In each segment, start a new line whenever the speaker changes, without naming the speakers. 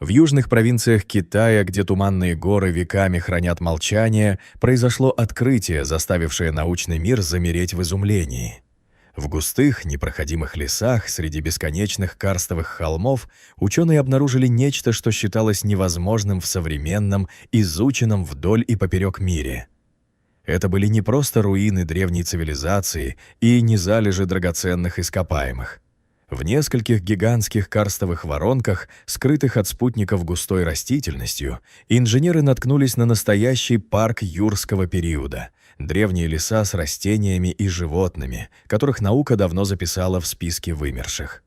В южных провинциях Китая, где туманные горы веками хранят молчание, произошло открытие, заставившее научный мир замереть в изумлении. В густых, непроходимых лесах, среди бесконечных карстовых холмов, ученые обнаружили нечто, что считалось невозможным в современном, изученном вдоль и поперек мире. Это были не просто руины древней цивилизации и не залежи драгоценных ископаемых. В нескольких гигантских карстовых воронках, скрытых от спутников густой растительностью, инженеры наткнулись на настоящий парк юрского периода – древние леса с растениями и животными, которых наука давно записала в списке вымерших.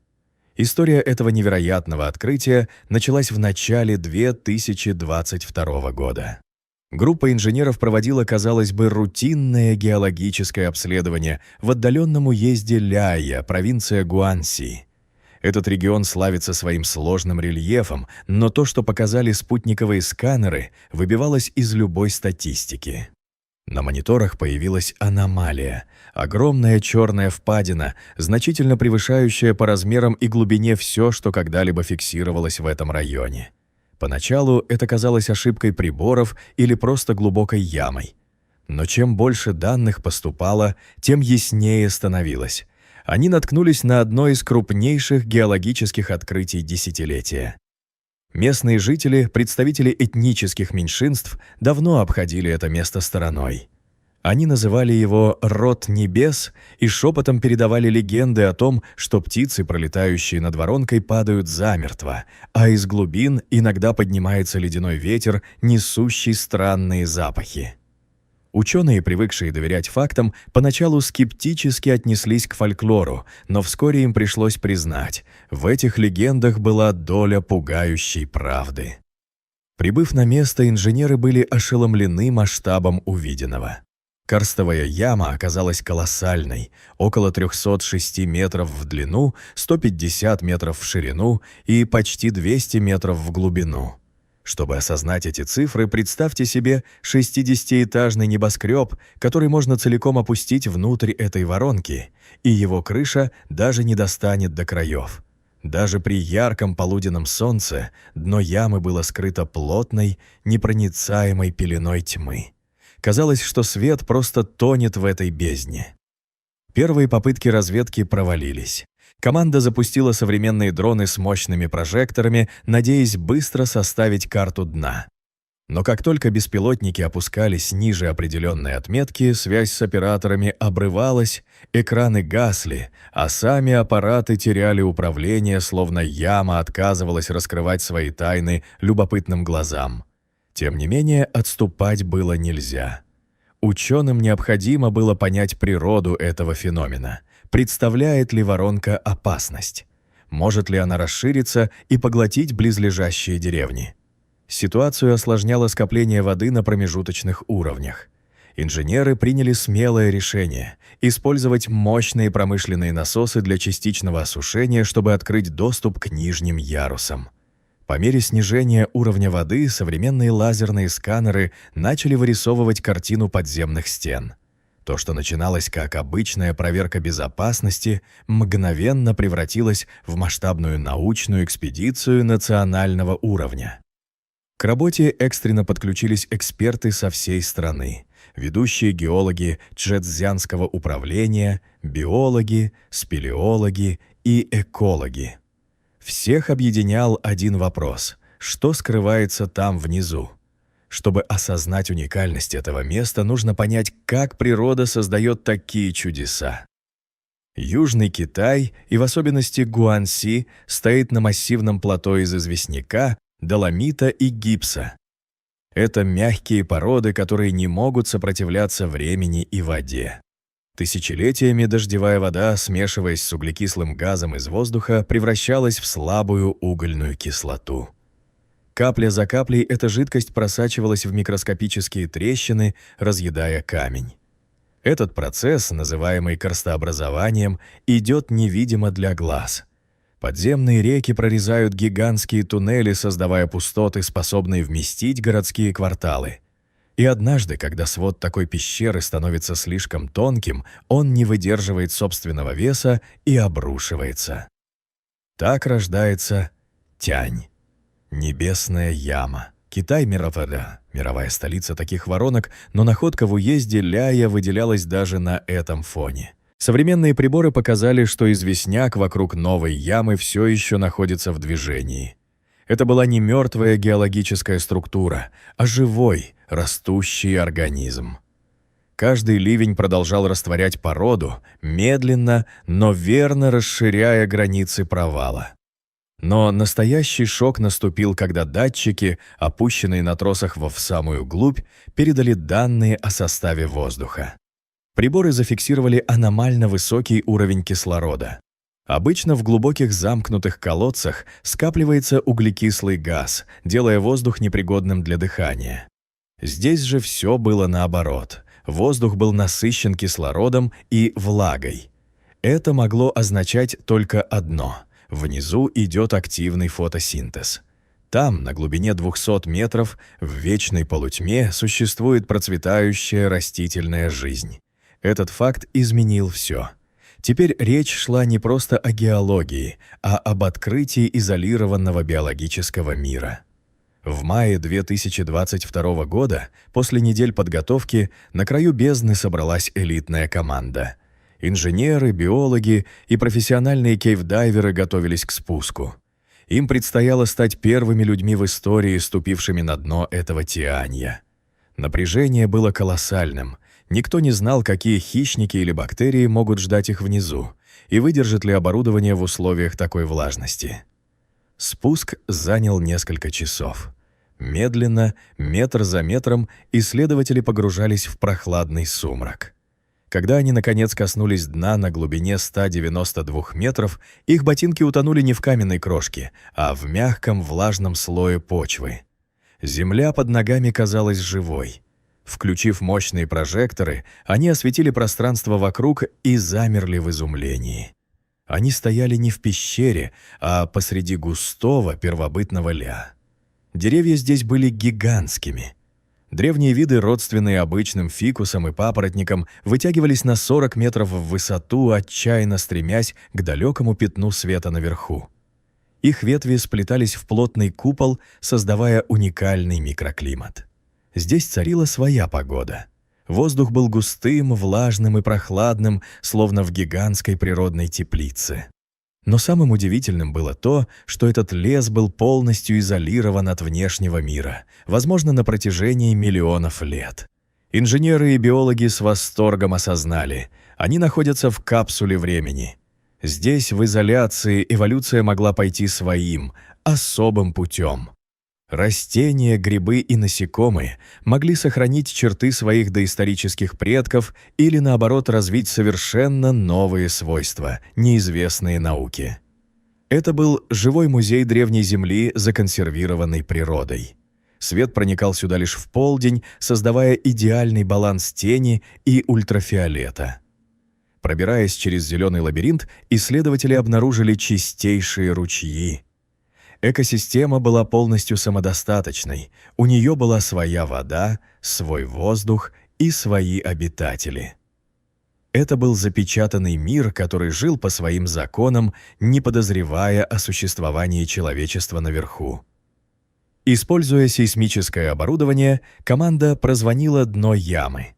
История этого невероятного открытия началась в начале 2022 года. Группа инженеров проводила, казалось бы, рутинное геологическое обследование в отдаленном уезде Ляя, провинция Гуанси. Этот регион славится своим сложным рельефом, но то, что показали спутниковые сканеры, выбивалось из любой статистики. На мониторах появилась аномалия – огромная черная впадина, значительно превышающая по размерам и глубине все, что когда-либо фиксировалось в этом районе. Поначалу это казалось ошибкой приборов или просто глубокой ямой. Но чем больше данных поступало, тем яснее становилось. Они наткнулись на одно из крупнейших геологических открытий десятилетия. Местные жители, представители этнических меньшинств, давно обходили это место стороной. Они называли его «Род небес» и шепотом передавали легенды о том, что птицы, пролетающие над воронкой, падают замертво, а из глубин иногда поднимается ледяной ветер, несущий странные запахи. Ученые, привыкшие доверять фактам, поначалу скептически отнеслись к фольклору, но вскоре им пришлось признать, в этих легендах была доля пугающей правды. Прибыв на место, инженеры были ошеломлены масштабом увиденного. Карстовая яма оказалась колоссальной, около 306 метров в длину, 150 метров в ширину и почти 200 метров в глубину. Чтобы осознать эти цифры, представьте себе 60-этажный небоскреб, который можно целиком опустить внутрь этой воронки, и его крыша даже не достанет до краев. Даже при ярком полуденном солнце дно ямы было скрыто плотной, непроницаемой пеленой тьмы. Казалось, что свет просто тонет в этой бездне. Первые попытки разведки провалились. Команда запустила современные дроны с мощными прожекторами, надеясь быстро составить карту дна. Но как только беспилотники опускались ниже определенной отметки, связь с операторами обрывалась, экраны гасли, а сами аппараты теряли управление, словно яма отказывалась раскрывать свои тайны любопытным глазам. Тем не менее, отступать было нельзя. Ученым необходимо было понять природу этого феномена. Представляет ли воронка опасность? Может ли она расшириться и поглотить близлежащие деревни? Ситуацию осложняло скопление воды на промежуточных уровнях. Инженеры приняли смелое решение – использовать мощные промышленные насосы для частичного осушения, чтобы открыть доступ к нижним ярусам. По мере снижения уровня воды современные лазерные сканеры начали вырисовывать картину подземных стен. То, что начиналось как обычная проверка безопасности, мгновенно превратилось в масштабную научную экспедицию национального уровня. К работе экстренно подключились эксперты со всей страны, ведущие геологи Чжэцзянского управления, биологи, спелеологи и экологи. Всех объединял один вопрос – что скрывается там внизу? Чтобы осознать уникальность этого места, нужно понять, как природа создает такие чудеса. Южный Китай, и в особенности Гуанси, стоит на массивном плато из известняка, доломита и гипса. Это мягкие породы, которые не могут сопротивляться времени и воде. Тысячелетиями дождевая вода, смешиваясь с углекислым газом из воздуха, превращалась в слабую угольную кислоту. Капля за каплей эта жидкость просачивалась в микроскопические трещины, разъедая камень. Этот процесс, называемый карстообразованием, идет невидимо для глаз. Подземные реки прорезают гигантские туннели, создавая пустоты, способные вместить городские кварталы. И однажды, когда свод такой пещеры становится слишком тонким, он не выдерживает собственного веса и обрушивается. Так рождается Тянь. Небесная яма. Китай мировая столица таких воронок, но находка в уезде Ляя выделялась даже на этом фоне. Современные приборы показали, что известняк вокруг новой ямы все еще находится в движении. Это была не мертвая геологическая структура, а живой, растущий организм. Каждый ливень продолжал растворять породу, медленно, но верно расширяя границы провала. Но настоящий шок наступил, когда датчики, опущенные на тросах в самую глубь, передали данные о составе воздуха. Приборы зафиксировали аномально высокий уровень кислорода. Обычно в глубоких замкнутых колодцах скапливается углекислый газ, делая воздух непригодным для дыхания. Здесь же все было наоборот. Воздух был насыщен кислородом и влагой. Это могло означать только одно – внизу идет активный фотосинтез. Там, на глубине 200 метров, в вечной полутьме существует процветающая растительная жизнь. Этот факт изменил все. Теперь речь шла не просто о геологии, а об открытии изолированного биологического мира. В мае 2022 года, после недель подготовки, на краю бездны собралась элитная команда. Инженеры, биологи и профессиональные кейвдайверы готовились к спуску. Им предстояло стать первыми людьми в истории, ступившими на дно этого тианья. Напряжение было колоссальным. Никто не знал, какие хищники или бактерии могут ждать их внизу, и выдержит ли оборудование в условиях такой влажности. Спуск занял несколько часов. Медленно, метр за метром, исследователи погружались в прохладный сумрак. Когда они, наконец, коснулись дна на глубине 192 метров, их ботинки утонули не в каменной крошке, а в мягком влажном слое почвы. Земля под ногами казалась живой. Включив мощные прожекторы, они осветили пространство вокруг и замерли в изумлении. Они стояли не в пещере, а посреди густого первобытного ля. Деревья здесь были гигантскими. Древние виды, родственные обычным фикусам и папоротникам, вытягивались на 40 метров в высоту, отчаянно стремясь к далекому пятну света наверху. Их ветви сплетались в плотный купол, создавая уникальный микроклимат. Здесь царила своя погода. Воздух был густым, влажным и прохладным, словно в гигантской природной теплице. Но самым удивительным было то, что этот лес был полностью изолирован от внешнего мира, возможно, на протяжении миллионов лет. Инженеры и биологи с восторгом осознали, они находятся в капсуле времени. Здесь, в изоляции, эволюция могла пойти своим, особым путем. Растения, грибы и насекомые могли сохранить черты своих доисторических предков или, наоборот, развить совершенно новые свойства, неизвестные науке. Это был живой музей древней Земли, законсервированной природой. Свет проникал сюда лишь в полдень, создавая идеальный баланс тени и ультрафиолета. Пробираясь через зеленый лабиринт, исследователи обнаружили чистейшие ручьи. Экосистема была полностью самодостаточной, у нее была своя вода, свой воздух и свои обитатели. Это был запечатанный мир, который жил по своим законам, не подозревая о существовании человечества наверху. Используя сейсмическое оборудование, команда прозвонила дно ямы.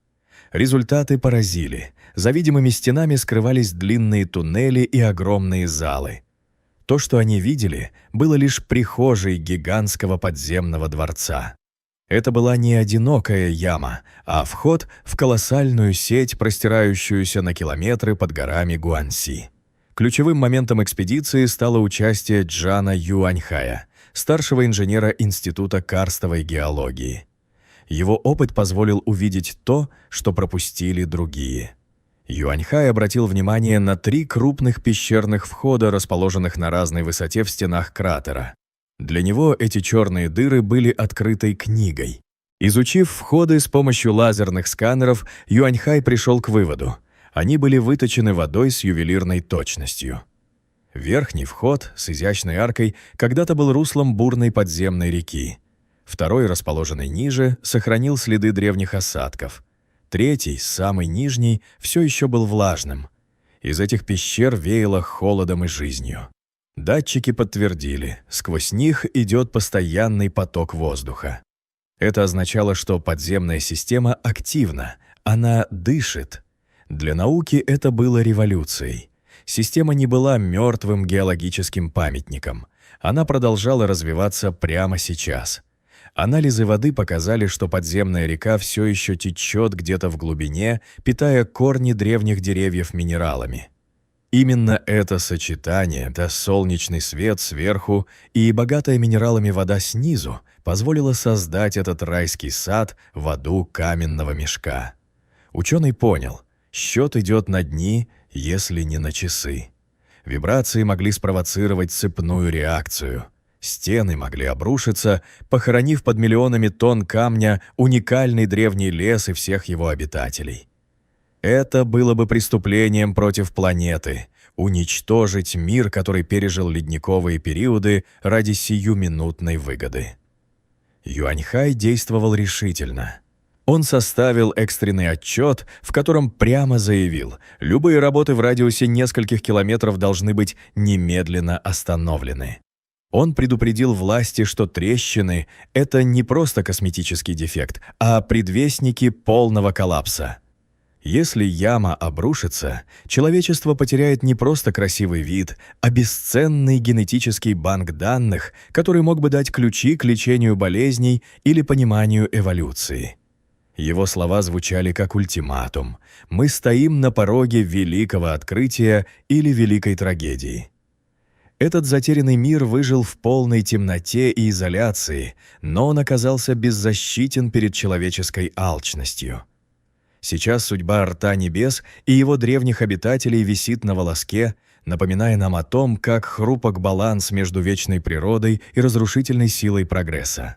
Результаты поразили. За видимыми стенами скрывались длинные туннели и огромные залы. То, что они видели, было лишь прихожей гигантского подземного дворца. Это была не одинокая яма, а вход в колоссальную сеть, простирающуюся на километры под горами Гуанси. Ключевым моментом экспедиции стало участие Джана Юаньхая, старшего инженера Института карстовой геологии. Его опыт позволил увидеть то, что пропустили другие. Юаньхай обратил внимание на 3 крупных пещерных входа, расположенных на разной высоте в стенах кратера. Для него эти черные дыры были открытой книгой. Изучив входы с помощью лазерных сканеров, Юаньхай пришел к выводу: они были выточены водой с ювелирной точностью. Верхний вход с изящной аркой когда-то был руслом бурной подземной реки. Второй, расположенный ниже, сохранил следы древних осадков. Третий, самый нижний, все еще был влажным. Из этих пещер веяло холодом и жизнью. Датчики подтвердили, сквозь них идет постоянный поток воздуха. Это означало, что подземная система активна, она дышит. Для науки это было революцией. Система не была мертвым геологическим памятником. Она продолжала развиваться прямо сейчас. Анализы воды показали, что подземная река все еще течет где-то в глубине, питая корни древних деревьев минералами. Именно это сочетание, да солнечный свет сверху и богатая минералами вода снизу, позволило создать этот райский сад в аду каменного мешка. Ученый понял, счет идет на дни, если не на часы. Вибрации могли спровоцировать цепную реакцию. Стены могли обрушиться, похоронив под миллионами тонн камня уникальный древний лес и всех его обитателей. Это было бы преступлением против планеты — уничтожить мир, который пережил ледниковые периоды ради сиюминутной выгоды. Юаньхай действовал решительно. Он составил экстренный отчет, в котором прямо заявил, любые работы в радиусе нескольких километров должны быть немедленно остановлены. Он предупредил власти, что трещины — это не просто косметический дефект, а предвестники полного коллапса. Если яма обрушится, человечество потеряет не просто красивый вид, а бесценный генетический банк данных, который мог бы дать ключи к лечению болезней или пониманию эволюции. Его слова звучали как ультиматум. Мы стоим на пороге великого открытия или великой трагедии. Этот затерянный мир выжил в полной темноте и изоляции, но он оказался беззащитен перед человеческой алчностью. Сейчас судьба Рта Небес и его древних обитателей висит на волоске, напоминая нам о том, как хрупок баланс между вечной природой и разрушительной силой прогресса.